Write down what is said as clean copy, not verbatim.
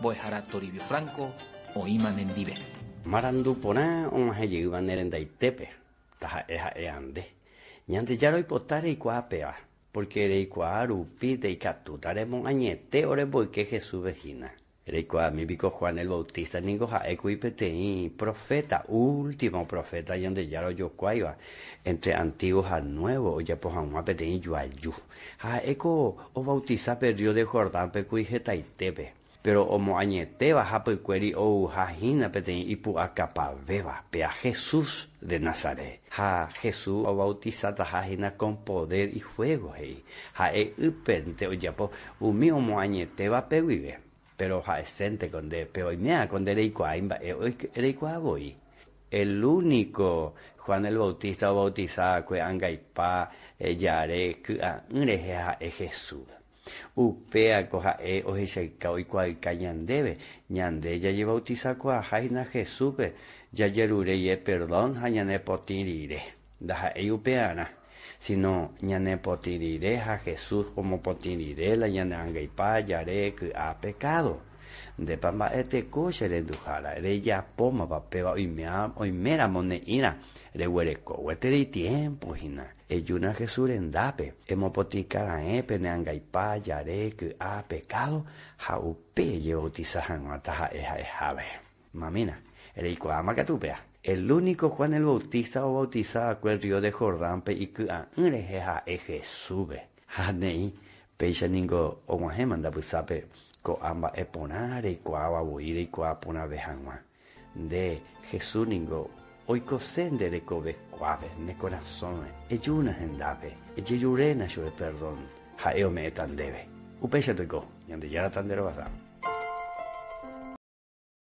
boehara Toribio Franco oĩma nendive. Marandupona omahejeýva nerendaitepe taha'e ande. Ñandejára oipota reikuaapeva, porque reikuaa rupi teikatúta remo'ãñete oremboyke Jesús vehína. Reikuaamípiko Juan el Bautista ningo ha'ékuri peteĩ profeta, último profeta Ñandejára ojokuáiva entre antiguo ha nuevo ojapo hag̃ua peteĩ juaju. Ha'éko obautiza pe río de Jordánpe kuri hetaitépe. Pero omo'ãñetéva hapykuéri ouhahína peteĩ ipu'akapavéva pe a Jesús de Nazaret. Ha Jesús obautizatahahína con poder y fuego he'i. Ha'e ypénte ojapo umi omo'ãñetéva peguive. Pero ha'esténte konde pe oiméa konde reikuaa mba'e reikuaavoi. El único Juan el Bautista obautizakue ãngaipa jare ky'a'ỹ ha'e Jesús. Upéako ha'e ohechaika oikuaáka ñandéve. Ñande jajebautizakuaáhina Jesúspe jajeruréie perdón ha ñanepotĩ rire. Ndaha'éi upe'arã. Sino ñanepotĩ rire ha Jesús omopotĩ rire la ñane ãngaipa jare ky'a pecado. Ndépa mba'eteko che renduhára rejapómapa péva oiméramo ne'írã reguerekóguete tiempohína. Ejúna Jesús rendápe emopotĩ kara'ẽ pene ãngaipa jare ky'a pecado ha upe jebautiza hag̃uánta ha'eháve. Mamína, reikuaáma katupea. El único Juan el Bautista obautizakue el río de Jordánpe iky'a'ỹ rehe ha'e Jesúspe. Ha ne'i péicha ningo og̃uahẽma ndapysápe ko'ã mba'e porã reikuaavavoi reikuaa porãve hag̃ua. Nde Jesús ningo oikose nderekovekuáve ne corazón. Ejúna hendápe ejejuréna chupe perdón ha'e ome'ẽta ndéve. Upéicha toiko Ñandejára Tanderovasa.